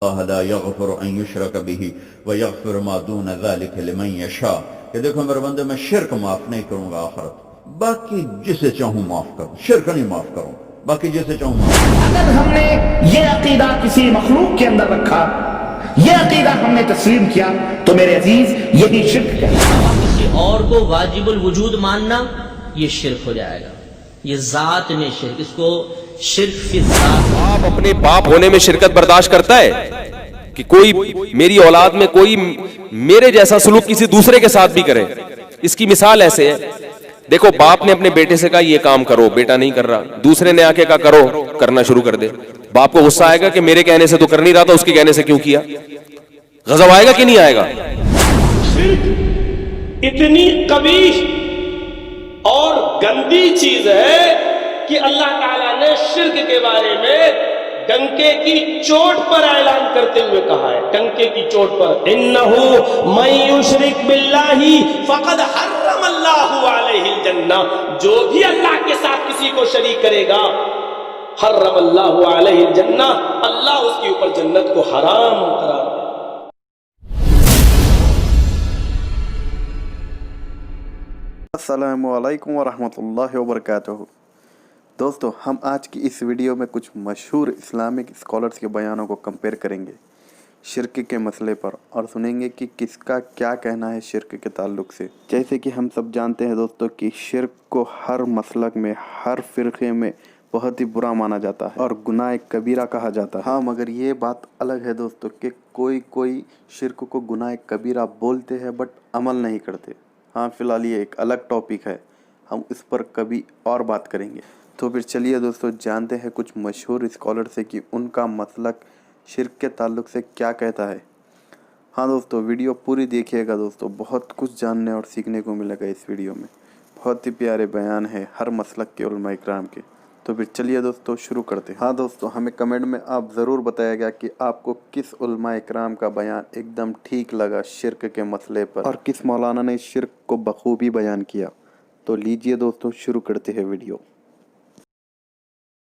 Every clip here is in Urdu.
اللہ لا یغفر ان یشرک به ویغفر ما دون ذلک لمن یشاء، کہ دیکھو میرے بندے میں شرک معاف نہیں کروں گا آخرت، باقی جسے چاہوں معاف کروں، شرک نہیں معاف کروں، باقی جسے چاہوں معاف کروں۔ اگر ہم نے یہ عقیدہ کسی مخلوق کے اندر رکھا، یہ عقیدہ ہم نے تسلیم کیا، تو میرے عزیز یہی شرک ہے۔ کسی اور کو واجب الوجود ماننا یہ شرک ہو جائے گا، یہ ذات میں شرک، اس کو شرک فی الذات۔ باپ اپنے باپ ہونے میں شرکت برداشت کرتا ہے کہ کوئی میری اولاد میں کوئی میرے جیسا سلوک کسی دوسرے کے ساتھ بھی کرے؟ اس کی مثال ایسے ہے، دیکھو باپ نے اپنے بیٹے سے کہا یہ کام کرو، بیٹا نہیں کر رہا، دوسرے نے آ کے کہا کرو، کرنا شروع کر دے، باپ کو غصہ آئے گا کہ میرے کہنے سے تو کر نہیں رہا تھا، اس کے کہنے سے کیوں کیا؟ غضب آئے گا کہ نہیں آئے گا؟ شرک اتنی قبیح اور گندی چیز ہے کہ اللہ تعالیٰ نے شرک کے بارے میں ڈنکے کی چوٹ پر اعلان کرتے ہوئے کہا ہے، ڈنکے کی چوٹ پر، انہو من یشرک باللہ فقد حرم اللہ علیہ الجنہ، جو بھی اللہ کے ساتھ کسی کو شریک کرے گا، حرم اللہ علیہ الجنہ، اللہ اس کے اوپر جنت کو حرام قرار دے۔ السلام علیکم ورحمۃ اللہ وبرکاتہ۔ دوستو، ہم آج کی اس ویڈیو میں کچھ مشہور اسلامک اسکالرز کے بیانوں کو کمپیئر کریں گے شرک کے مسئلے پر، اور سنیں گے کہ کس کا کیا کہنا ہے شرک کے تعلق سے۔ جیسے کہ ہم سب جانتے ہیں دوستو کہ شرک کو ہر مسلک میں، ہر فرقے میں بہت ہی برا مانا جاتا ہے اور گناہ کبیرہ کہا جاتا ہے۔ ہاں، مگر یہ بات الگ ہے دوستو کہ کوئی شرک کو گناہ کبیرہ بولتے ہیں بٹ عمل نہیں کرتے۔ ہاں، فی الحال یہ ایک الگ ٹاپک ہے، ہم اس پر کبھی اور بات کریں گے۔ تو پھر چلیے دوستو جانتے ہیں کچھ مشہور اسکالر سے کہ ان کا مسلک شرک کے تعلق سے کیا کہتا ہے۔ ہاں دوستو، ویڈیو پوری دیکھیے گا دوستو، بہت کچھ جاننے اور سیکھنے کو ملے گا اس ویڈیو میں، بہت ہی پیارے بیان ہیں ہر مسلک کے علماء اکرام کے۔ تو پھر چلیے دوستو شروع کرتے ہیں۔ ہاں دوستو، ہمیں کمنٹ میں آپ ضرور بتائے گا کہ آپ کو کس علماء اکرام کا بیان ایک دم ٹھیک لگا شرک کے مسئلے پر، اور کس مولانا نے شرک کو بخوبی بیان کیا۔ تو لیجئے دوستو شروع کرتے ہیں ویڈیو۔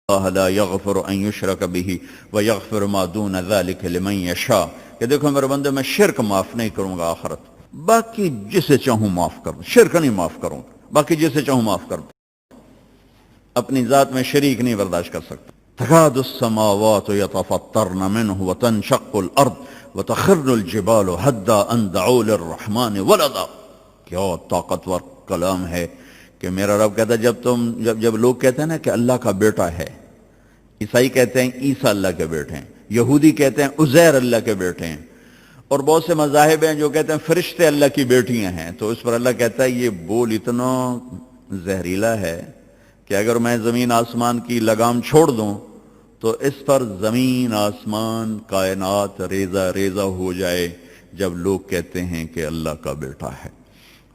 اللہ لا یغفر ان یشرک به ویغفر ما دون ذلک لمن یشاء، کہ دیکھو میرے بندے میں شرک معاف نہیں کروں گا آخرت، باقی جسے چاہوں معاف کروں، شرک نہیں معاف کروں، باقی جسے چاہوں معاف کروں، اپنی ذات میں شریک نہیں برداشت کر سکتا۔ تکاد السماوات یتفطرن منہ وتنشق الارض وتخر الجبال حدا ان دعوا للرحمن ولدا۔ کیا طاقتور کلام ہے کہ میرا رب کہتا ہے جب لوگ کہتے ہیں نا کہ اللہ کا بیٹا ہے، عیسائی کہتے ہیں عیسیٰ اللہ کے بیٹے ہیں، یہودی کہتے ہیں عزیر اللہ کے بیٹے ہیں، اور بہت سے مذاہب ہیں جو کہتے ہیں فرشتے اللہ کی بیٹیاں ہیں، تو اس پر اللہ کہتا ہے یہ بول اتنا زہریلا ہے کہ اگر میں زمین آسمان کی لگام چھوڑ دوں تو اس پر زمین آسمان کائنات ریزہ ریزہ ہو جائے جب لوگ کہتے ہیں کہ اللہ کا بیٹا ہے۔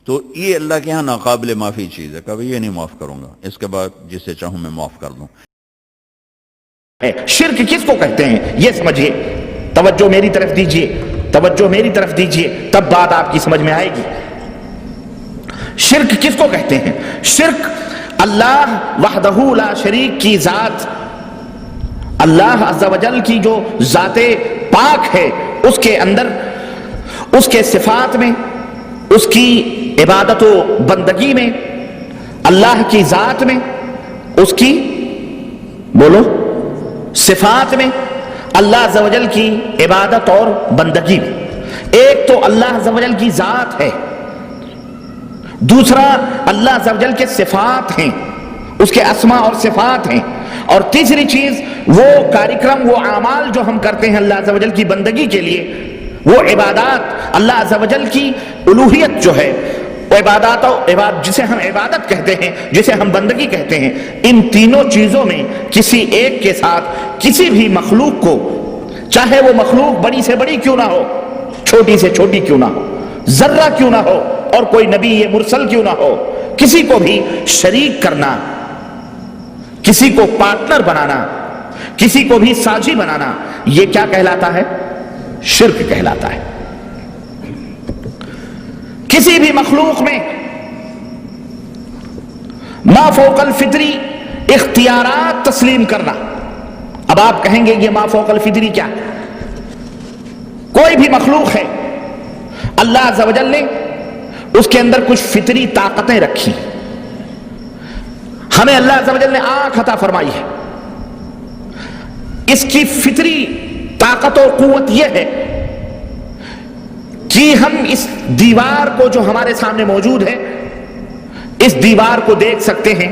تو یہ اللہ کے ہاں ناقابل معافی چیز ہے، کبھی یہ نہیں معاف کروں گا، اس کے بعد جسے چاہوں میں معاف کر دوں۔ شرک کس کو کہتے ہیں یہ سمجھیے، توجہ میری طرف دیجئے، توجہ میری طرف دیجئے، تب بات آپ کی سمجھ میں آئے گی۔ شرک کس کو کہتے ہیں؟ شرک اللہ وحدہ لا شریک کی ذات، اللہ عز و جل کی جو ذات پاک ہے اس کے اندر، اس کے صفات میں، اس کی عبادت و بندگی میں، اللہ کی ذات میں، اس کی بولو صفات میں، اللہ عز و جل کی عبادت اور بندگی میں۔ ایک تو اللہ عز و جل کی ذات ہے، دوسرا اللہ عز و جل کے صفات ہیں، اس کے اسماء اور صفات ہیں، اور تیسری چیز وہ کارکرم، وہ اعمال جو ہم کرتے ہیں اللہ عز و جل کی بندگی کے لیے، وہ عبادات، اللہ عز و جل کی الوہیت جو ہے، وہ عبادات جسے ہم عبادت کہتے ہیں، جسے ہم بندگی کہتے ہیں، ان تینوں چیزوں میں کسی ایک کے ساتھ کسی بھی مخلوق کو، چاہے وہ مخلوق بڑی سے بڑی کیوں نہ ہو، چھوٹی سے چھوٹی کیوں نہ ہو، ذرہ کیوں نہ ہو، اور کوئی نبی مرسل کیوں نہ ہو، کسی کو بھی شریک کرنا، کسی کو پارٹنر بنانا، کسی کو بھی ساجی بنانا، یہ کیا کہلاتا ہے؟ شرک کہلاتا ہے۔ کسی بھی مخلوق میں ما فوق الفطری اختیارات تسلیم کرنا۔ اب آپ کہیں گے یہ ما فوق الفطری کیا؟ کوئی بھی مخلوق ہے اللہ عز و جل نے اس کے اندر کچھ فطری طاقتیں رکھی. ہمیں اللہ عز و جل نے آنکھ عطا فرمائی ہے. اس کی فطری طاقت و قوت یہ ہے کہ ہم اس دیوار کو جو ہمارے سامنے موجود ہے اس دیوار کو دیکھ سکتے ہیں،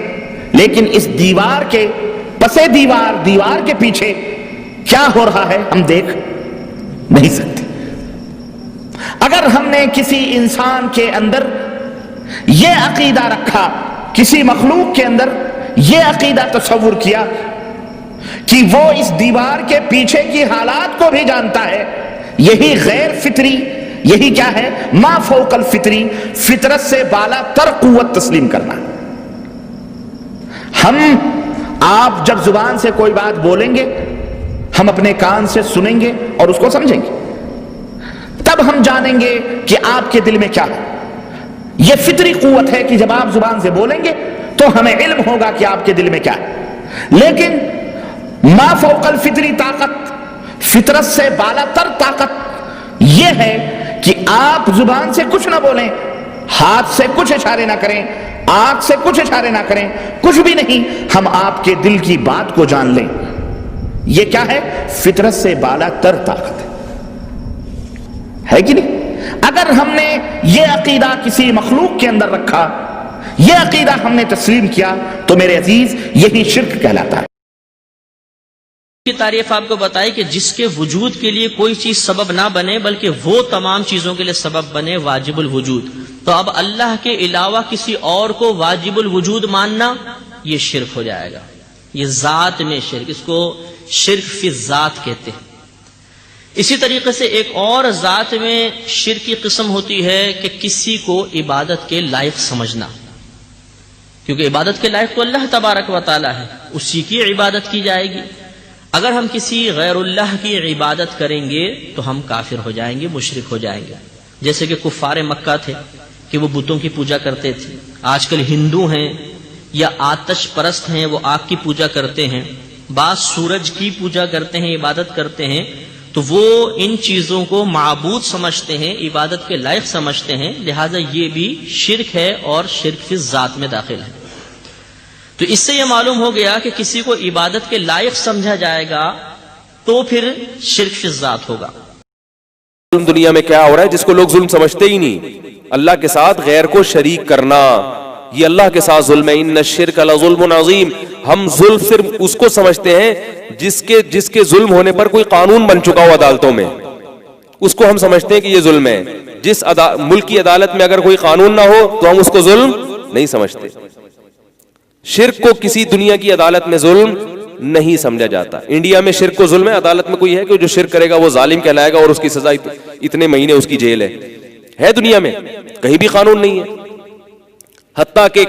لیکن اس دیوار کے پسے دیوار کے پیچھے کیا ہو رہا ہے ہم دیکھ نہیں سکتے. اگر ہم نے کسی انسان کے اندر یہ عقیدہ رکھا، کسی مخلوق کے اندر یہ عقیدہ تصور کیا کہ وہ اس دیوار کے پیچھے کی حالات کو بھی جانتا ہے، یہی غیر فطری، یہی کیا ہے؟ ما فوق الفطری، فطرت سے بالا تر قوت تسلیم کرنا. آپ جب زبان سے کوئی بات بولیں گے، ہم اپنے کان سے سنیں گے اور اس کو سمجھیں گے، تب ہم جانیں گے کہ آپ کے دل میں کیا ہے. یہ فطری قوت ہے کہ جب آپ زبان سے بولیں گے تو ہمیں علم ہوگا کہ آپ کے دل میں کیا ہے. لیکن ما فوق الفطری طاقت، فطرت سے بالا تر طاقت یہ ہے کہ آپ زبان سے کچھ نہ بولیں، ہاتھ سے کچھ اشارے نہ کریں، آنکھ سے کچھ اشارے نہ کریں، کچھ بھی نہیں، ہم آپ کے دل کی بات کو جان لیں. یہ کیا ہے؟ فطرت سے بالا تر طاقت ہے کہ نہیں؟ اگر ہم نے یہ عقیدہ کسی مخلوق کے اندر رکھا، یہ عقیدہ ہم نے تسلیم کیا، تو میرے عزیز یہی شرک کہلاتا ہے. کی تعریف آپ کو بتائی کہ جس کے وجود کے لیے کوئی چیز سبب نہ بنے بلکہ وہ تمام چیزوں کے لیے سبب بنے، واجب الوجود. تو اب اللہ کے علاوہ کسی اور کو واجب الوجود ماننا یہ شرک ہو جائے گا. یہ ذات میں شرک، اس کو شرک فی ذات کہتے ہیں. اسی طریقے سے ایک اور ذات میں شرک کی قسم ہوتی ہے کہ کسی کو عبادت کے لائق سمجھنا، کیونکہ عبادت کے لائق تو اللہ تبارک و تعالی ہے، اسی کی عبادت کی جائے گی. اگر ہم کسی غیر اللہ کی عبادت کریں گے تو ہم کافر ہو جائیں گے، مشرک ہو جائیں گے. جیسے کہ کفار مکہ تھے کہ وہ بتوں کی پوجا کرتے تھے. آج کل ہندو ہیں یا آتش پرست ہیں، وہ آگ کی پوجا کرتے ہیں، بعض سورج کی پوجا کرتے ہیں، عبادت کرتے ہیں. تو وہ ان چیزوں کو معبود سمجھتے ہیں، عبادت کے لائق سمجھتے ہیں، لہذا یہ بھی شرک ہے اور شرک فی ذات میں داخل ہے. تو اس سے یہ معلوم ہو گیا کہ کسی کو عبادت کے لائق سمجھا جائے گا تو پھر شرک فی ذات ہوگا. دنیا میں کیا ہو رہا ہے جس کو لوگ ظلم سمجھتے ہی نہیں؟ اللہ کے ساتھ غیر کو شریک کرنا، یہ اللہ کے ساتھ ظلم ہے. ان الشرک لظلم عظیم. ہم ظلم صرف اس کو سمجھتے ہیں جس کے ظلم ہونے پر کوئی قانون بن چکا ہو عدالتوں میں، اس کو ہم سمجھتے ہیں کہ یہ ظلم ہے. جس ملک کی عدالت میں اگر کوئی قانون نہ ہو تو ہم اس کو ظلم نہیں سمجھتے. شرک کو کسی دنیا کی عدالت میں ظلم نہیں سمجھا جاتا. انڈیا میں شرک کو ظلم ہے، عدالت میں کوئی ہے کہ جو شرک کرے گا وہ ظالم کہلائے گا اور اس کی سزا اتنے مہینے اس کی جیل ہے دنیا میں کہیں بھی قانون نہیں ہے. حتیٰ کہ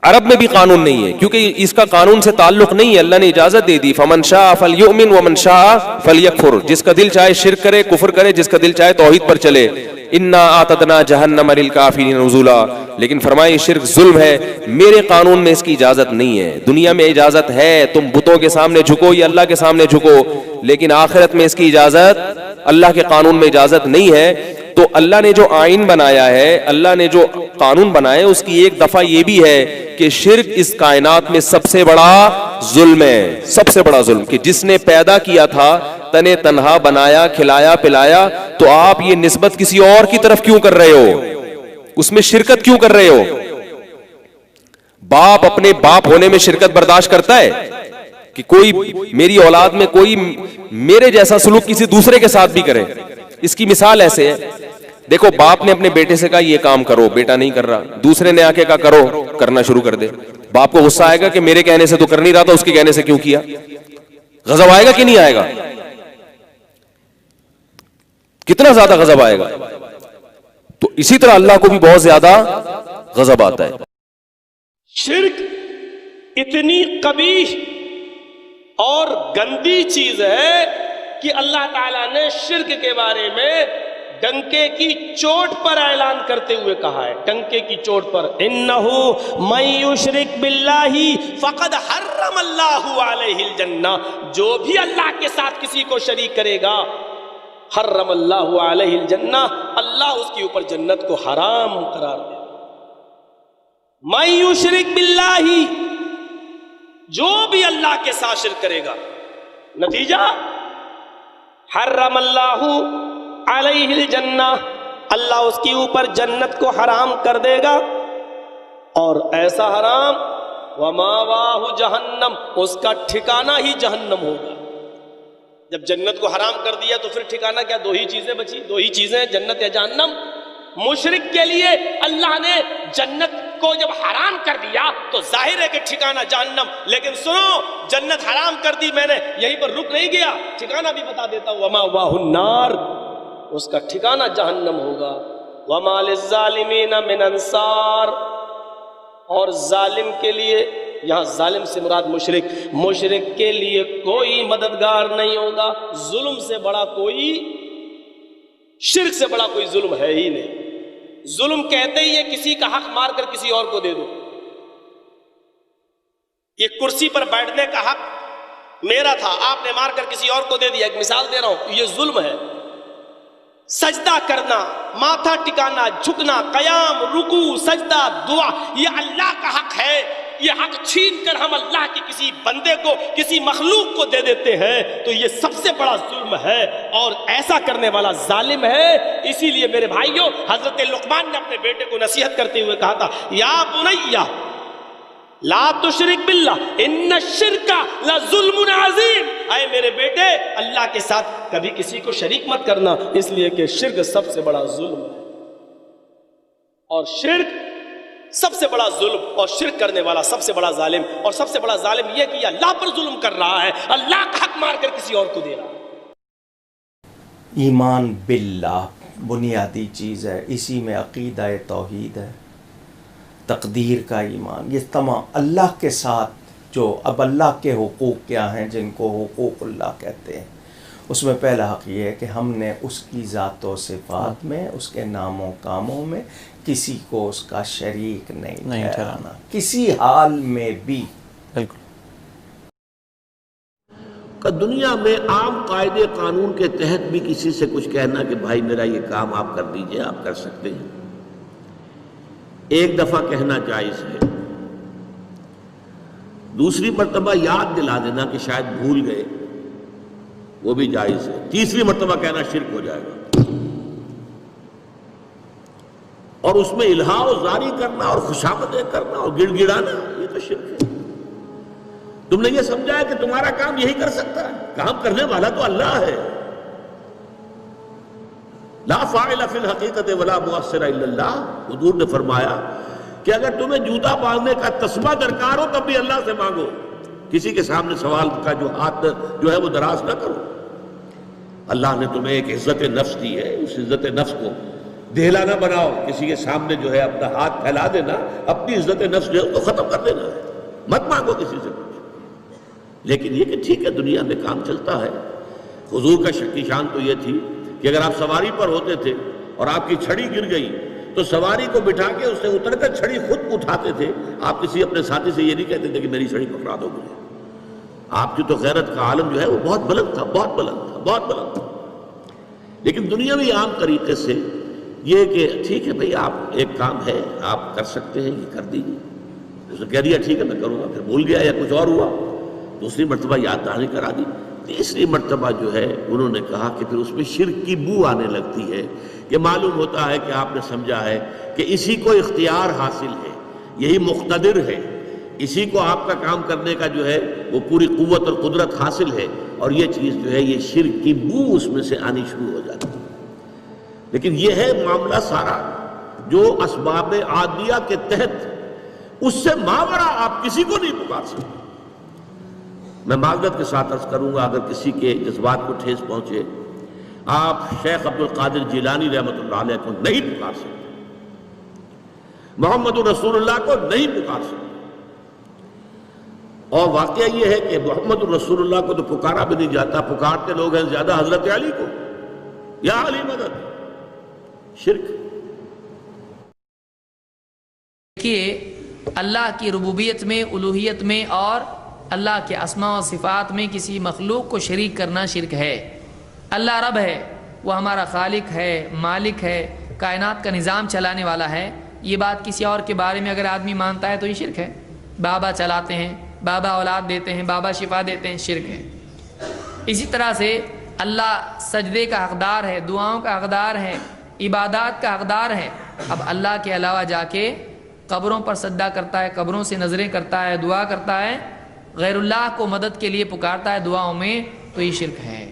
عرب میں بھی قانون نہیں ہے، کیونکہ اس کا قانون سے تعلق نہیں ہے. اللہ نے اجازت دے دی فمن شاء فلیؤمن ومن شاء فلیکفر. جس کا دل چاہے شرک کرے، کفر کرے، جس کا دل چاہے توحید پر چلے. انا اعتدنا جہنم للکافرین نزلا. لیکن فرمائے شرک ظلم ہے، میرے قانون میں اس کی اجازت نہیں ہے. دنیا میں اجازت ہے، تم بتوں کے سامنے جھکو یا اللہ کے سامنے جھکو، لیکن آخرت میں اس کی اجازت اللہ کے قانون میں اجازت نہیں ہے. تو اللہ نے جو آئین بنایا ہے، اللہ نے جو قانون بنایا ہے، اس کی ایک دفعہ یہ بھی ہے کہ شرک اس کائنات میں سب سے بڑا ظلم ہے. سب سے بڑا ظلم کہ جس نے پیدا کیا تھا، تنے تنہا بنایا، کھلایا پلایا، تو آپ یہ نسبت کسی اور کی طرف کیوں کر رہے ہو؟ اس میں شرکت کیوں کر رہے ہو؟ باپ اپنے باپ ہونے میں شرکت برداشت کرتا ہے کہ کوئی میری اولاد میں کوئی میرے جیسا سلوک کسی دوسرے کے ساتھ بھی کرے؟ اس کی مثال ایسے ہے، دیکھو باپ نے اپنے بیٹے سے کہا یہ کام کرو، بیٹا نہیں کر رہا، دوسرے نے آ کے کہا کرو، کرنا شروع کر دے. باپ کو غصہ آئے گا کہ میرے کہنے سے تو کر نہیں رہا تھا، اس کے کہنے سے کیوں کیا؟ غضب آئے گا کہ نہیں آئے گا؟ کتنا زیادہ غضب آئے گا. تو اسی طرح اللہ کو بھی بہت زیادہ غضب آتا ہے. شرک اتنی قبیح اور گندی چیز ہے کہ اللہ تعالیٰ نے شرک کے بارے میں ڈنکے کی چوٹ پر اعلان کرتے ہوئے کہا ہے. ڈنکے کی چوٹ پر انہو من یشرک باللہ فقد حرم اللہ علیہ الجنہ. جو بھی اللہ کے ساتھ کسی کو شریک کرے گا حرم اللہ علیہ الجنہ، اللہ اس کے اوپر جنت کو حرام قرار دے۔ من یشرک باللہ، جو بھی اللہ کے ساتھ شرک کرے گا، نتیجہ حرم اللہ علیہ الجنہ، اللہ اس کے اوپر جنت کو حرام کر دے گا، اور ایسا حرام وماواہ جہنم، اس کا ٹھکانہ ہی جہنم ہوگا۔ جب جنت کو حرام کر دیا تو پھر ٹھکانہ کیا؟ دو ہی چیزیں بچی، دو ہی چیزیں، جنت یا جہنم۔ مشرک کے لیے اللہ نے جنت کو جب حرام کر دیا تو ظاہر ہے کہ ٹھکانہ جہنم، لیکن سنو، جنت حرام کر دی میں نے، یہیں پر رک نہیں گیا، ٹھکانہ بھی بتا دیتا ہوں، وماواہ النار، اس کا ٹھکانہ جہنم ہوگا۔ وما للظالمین من انصار، اور ظالم کے لیے، یہاں ظالم سے مراد مشرک، مشرک کے لیے کوئی مددگار نہیں ہوگا۔ ظلم سے بڑا کوئی، شرک سے بڑا کوئی ظلم ہے ہی نہیں۔ ظلم کہتے ہی ہے کسی کا حق مار کر کسی اور کو دے دو۔ یہ کرسی پر بیٹھنے کا حق میرا تھا، آپ نے مار کر کسی اور کو دے دیا، ایک مثال دے رہا ہوں، یہ ظلم ہے۔ سجدہ کرنا، ماتھا ٹکانا، جھکنا، قیام، رکوع، سجدہ، دعا، یہ اللہ کا حق ہے۔ یہ حق چھین کر ہم اللہ کے کسی بندے کو، کسی مخلوق کو دے دیتے ہیں تو یہ سب سے بڑا ظلم ہے، اور ایسا کرنے والا ظالم ہے۔ اسی لیے میرے بھائیوں، حضرت لقمان نے اپنے بیٹے کو نصیحت کرتے ہوئے کہا تھا، یا بنیا لا تشرک باللہ ان الشرک لظلم عظیم، اے میرے بیٹے اللہ کے ساتھ کبھی کسی کو شریک مت کرنا، اس لیے کہ شرک سب سے بڑا ظلم ہے، اور شرک سب سے بڑا ظلم، اور شرک کرنے والا سب سے بڑا ظالم، اور سب سے بڑا ظالم یہ کہ یہ اللہ پر ظلم کر رہا ہے، اللہ کا حق مار کر کسی اور کو دے رہا ہے۔ ایمان باللہ بنیادی چیز ہے، اسی میں عقیدہ توحید ہے، تقدیر کا ایمان، یہ تمام اللہ کے ساتھ جو اب اللہ کے حقوق کیا ہیں جن کو حقوق اللہ کہتے ہیں، اس میں پہلا حق یہ ہے کہ ہم نے اس کی ذات و صفات میں، اس کے نام و کاموں میں کسی کو اس کا شریک نہیں ٹھہرانا، کسی حال میں بھی۔ بالکل کہ دنیا میں عام قاعدے قانون کے تحت بھی کسی سے کچھ کہنا کہ بھائی میرا یہ کام آپ کر دیجئے، آپ کر سکتے ہیں، ایک دفعہ کہنا جائز ہے، دوسری مرتبہ یاد دلا دینا کہ شاید بھول گئے، وہ بھی جائز ہے، تیسری مرتبہ کہنا شرک ہو جائے گا۔ اور اس میں الہا و زاری کرنا اور خوشامدیں کرنا اور گڑ گڑانا، یہ تو شرک ہے۔ تم نے یہ سمجھا ہے کہ تمہارا کام یہی کر سکتا ہے، کام کرنے والا تو اللہ ہے۔ لا فاعل فی الحقیقت ولا مؤثر الا اللہ، حضور نے فرمایا کہ اگر تمہیں جوتا باندھنے کا تسمہ درکار ہو تب بھی اللہ سے مانگو، کسی کے سامنے سوال کا جو ہاتھ جو ہے وہ دراز نہ کرو۔ اللہ نے تمہیں ایک عزت نفس دی ہے، اس عزت نفس کو دہلا نہ بناؤ، کسی کے سامنے جو ہے اپنا ہاتھ پھیلا دینا، اپنی عزت نفس جو ہے اس کو ختم کر دینا ہے، مت مانگو کسی سے کچھ۔ لیکن یہ کہ ٹھیک ہے دنیا میں کام چلتا ہے۔ حضور کا شکی شان تو یہ تھی کہ اگر آپ سواری پر ہوتے تھے اور آپ کی چھڑی گر گئی تو سواری کو بٹھا کے اس سے اتر کر چھڑی خود اٹھاتے تھے، آپ کسی اپنے ساتھی سے یہ نہیں کہتے تھے کہ میری چھڑی پکڑا دو مجھے۔ آپ کی تو غیرت کا عالم جو ہے وہ بہت بلند تھا، بہت بلند تھا، بہت بلند تھا۔ لیکن دنیاوی عام طریقے سے یہ کہ ٹھیک ہے بھئی آپ ایک کام ہے آپ کر سکتے ہیں، یہ کر دیجیے، اس نے کہہ دیا ٹھیک ہے میں کروں گا، پھر بھول گیا یا کچھ اور ہوا، دوسری مرتبہ یاد دہانی کرا دی، تیسری مرتبہ جو ہے انہوں نے کہا کہ پھر اس میں شرک کی بو آنے لگتی ہے کہ معلوم ہوتا ہے کہ آپ نے سمجھا ہے کہ اسی کو اختیار حاصل ہے، یہی مقتدر ہے، اسی کو آپ کا کام کرنے کا جو ہے وہ پوری قوت اور قدرت حاصل ہے، اور یہ چیز جو ہے یہ شرک کی بو اس میں سے آنی شروع ہو جاتی ہے۔ لیکن یہ ہے معاملہ سارا جو اسباب عادیہ کے تحت، اس سے ماورا آپ کسی کو نہیں پکار سکتے۔ میں معذرت کے ساتھ عرض کروں گا اگر کسی کے جذبات کو ٹھیس پہنچے، آپ شیخ عبد القادر جیلانی رحمۃ اللہ علیہ کو نہیں پکار سکتے، محمد رسول اللہ کو نہیں پکار سکتے، اور واقعہ یہ ہے کہ محمد رسول اللہ کو تو پکارا بھی نہیں جاتا، پکارتے لوگ ہیں زیادہ حضرت علی کو، یا علی مدد، شرک۔ دیکھیے اللہ کی ربوبیت میں، الوہیت میں اور اللہ کے اسماء و صفات میں کسی مخلوق کو شریک کرنا شرک ہے۔ اللہ رب ہے، وہ ہمارا خالق ہے، مالک ہے، کائنات کا نظام چلانے والا ہے، یہ بات کسی اور کے بارے میں اگر آدمی مانتا ہے تو یہ شرک ہے۔ بابا چلاتے ہیں، بابا اولاد دیتے ہیں، بابا شفا دیتے ہیں، شرک ہے۔ اسی طرح سے اللہ سجدے کا حقدار ہے، دعاؤں کا حقدار ہے، عبادات کا حقدار ہے۔ اب اللہ کے علاوہ جا کے قبروں پر سجدہ کرتا ہے، قبروں سے نظریں کرتا ہے، دعا کرتا ہے، غیر اللہ کو مدد کے لیے پکارتا ہے دعاؤں میں، تو یہ شرک ہے۔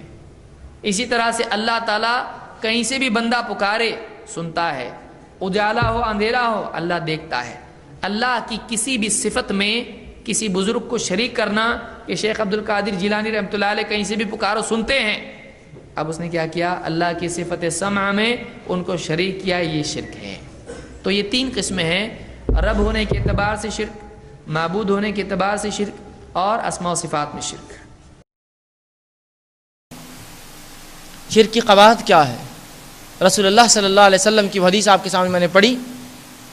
اسی طرح سے اللہ تعالیٰ کہیں سے بھی بندہ پکارے سنتا ہے، اجالا ہو اندھیرا ہو اللہ دیکھتا ہے۔ اللہ کی کسی بھی صفت میں کسی بزرگ کو شریک کرنا کہ شیخ عبد القادر جیلانی رحمۃ اللہ علیہ کہیں سے بھی پکارو سنتے ہیں، اب اس نے کیا کیا؟ اللہ کی صفت سمع میں ان کو شریک کیا، یہ شرک ہے۔ تو یہ تین قسمیں ہیں، رب ہونے کے اعتبار سے شرک، معبود ہونے کے اعتبار سے شرک، اور اسماء و صفات میں شرک۔ شرک کی قواعد کیا ہے؟ رسول اللہ صلی اللہ علیہ وسلم کی حدیث آپ کے سامنے میں نے پڑھی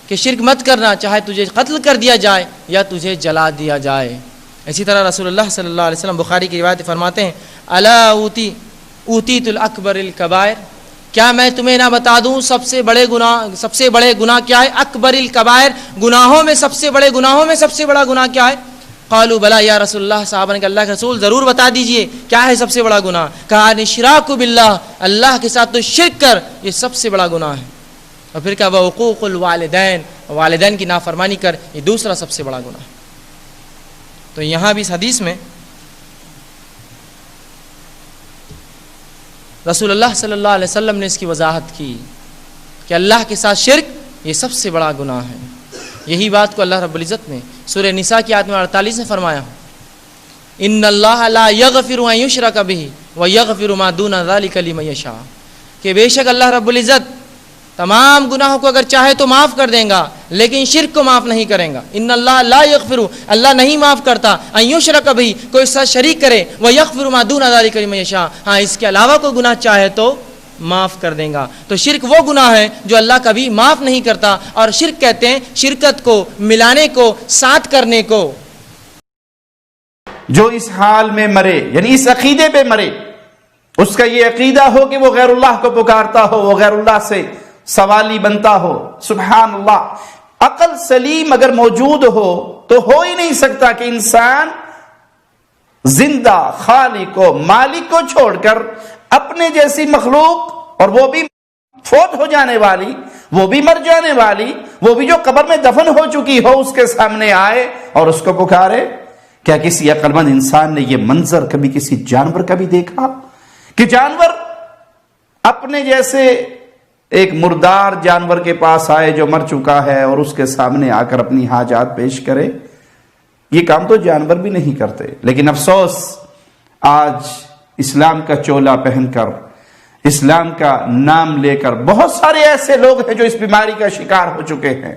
کہ شرک مت کرنا، چاہے تجھے قتل کر دیا جائے یا تجھے جلا دیا جائے۔ اسی طرح رسول اللہ صلی اللہ علیہ وسلم بخاری کی روایت فرماتے ہیں، الا اوتیت الاکبر الکبائر، کیا میں تمہیں نہ بتا دوں سب سے بڑے گناہ کیا ہے؟ اکبر الکبائر، گناہوں میں سب سے بڑا گناہ کیا ہے؟ قالوا بلا یا رسول اللہ، صحابہ نے کہا اللہ کے رسول ضرور بتا دیجئے کیا ہے سب سے بڑا گناہ؟ کہا الاشراک باللہ، اللہ کے ساتھ تو شرک کر، یہ سب سے بڑا گناہ ہے۔ اور پھر کہا وعقوق الوالدین، والدین کی نافرمانی کر، یہ دوسرا سب سے بڑا گناہ ہے۔ تو یہاں بھی اس حدیث میں رسول اللہ صلی اللہ علیہ وسلم نے اس کی وضاحت کی کہ اللہ کے ساتھ شرک یہ سب سے بڑا گناہ ہے۔ یہی بات کو اللہ رب العزت نے سورہ نساء کی آیت 48 میں فرمایا، ان اللہ لا یغفر ان یشرک بہ ویغفر ما دون ذلک لمن یشاء، کہ بے شک اللہ رب العزت تمام گناہوں کو اگر چاہے تو معاف کر دیں گا، لیکن شرک کو معاف نہیں کریں گا۔ ان اللہ لا یغفر، اللہ نہیں معاف کرتا، ان یشرک بہ، کوئی اس سے شریک کرے، ویغفر ما دون ذلک لمن یشاء، ہاں اس کے علاوہ کوئی گناہ چاہے تو معاف کر دیں گا۔ تو شرک وہ گناہ ہے جو اللہ کبھی معاف نہیں کرتا، اور شرک کہتے ہیں شرکت کو، ملانے کو، ساتھ کرنے کو۔ جو اس حال میں مرے، یعنی اس عقیدے پہ مرے، اس کا یہ عقیدہ ہو کہ وہ غیر اللہ کو پکارتا ہو، وہ غیر اللہ سے سوالی بنتا ہو، سبحان اللہ، عقل سلیم اگر موجود تو ہو ہی نہیں سکتا کہ انسان زندہ خالق و مالک کو چھوڑ کر اپنے جیسی مخلوق، اور وہ بھی فوت ہو جانے والی، وہ بھی مر جانے والی، وہ بھی جو قبر میں دفن ہو چکی ہو، اس کے سامنے آئے اور اس کو پکارے۔ کیا کسی عقل مند انسان نے یہ منظر کبھی کسی جانور کا بھی دیکھا کہ جانور اپنے جیسے ایک مردار جانور کے پاس آئے جو مر چکا ہے اور اس کے سامنے آ کر اپنی حاجات پیش کرے؟ یہ کام تو جانور بھی نہیں کرتے۔ لیکن افسوس، آج اسلام کا چولا پہن کر، اسلام کا نام لے کر بہت سارے ایسے لوگ ہیں جو اس بیماری کا شکار ہو چکے ہیں،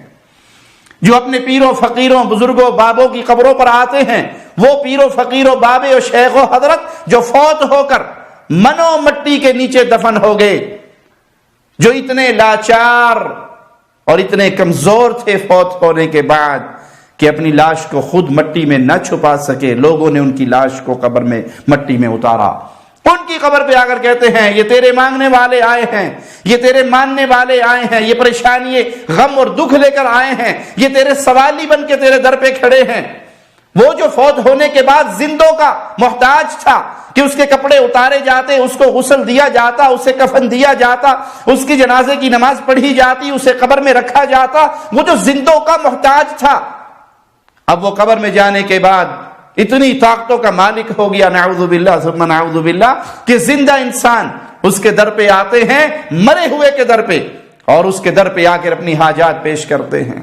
جو اپنے پیروں فقیروں بزرگوں بابوں کی قبروں پر آتے ہیں، وہ پیروں فقیروں بابے اور شیخ و حضرت جو فوت ہو کر منو مٹی کے نیچے دفن ہو گئے، جو اتنے لاچار اور اتنے کمزور تھے فوت ہونے کے بعد کہ اپنی لاش کو خود مٹی میں نہ چھپا سکے، لوگوں نے ان کی لاش کو قبر میں مٹی میں اتارا، ان کی قبر پہ آ کر کہتے ہیں یہ تیرے مانگنے والے آئے ہیں، یہ تیرے ماننے والے آئے ہیں، یہ پریشانی غم اور دکھ لے کر آئے ہیں، یہ تیرے سوالی بن کے تیرے در پہ کھڑے ہیں۔ وہ جو فوت ہونے کے بعد زندوں کا محتاج تھا کہ اس کے کپڑے اتارے جاتے، اس کو غسل دیا جاتا، اسے کفن دیا جاتا، اس کی جنازے کی نماز پڑھی جاتی، اسے قبر میں رکھا جاتا، وہ جو زندوں کا محتاج تھا، اب وہ قبر میں جانے کے بعد اتنی طاقتوں کا مالک ہو گیا، نعوذ باللہ ثم نعوذ باللہ، کہ زندہ انسان اس کے در پہ آتے ہیں، مرے ہوئے کے در پہ، اور اس کے در پہ آ کر اپنی حاجات پیش کرتے ہیں۔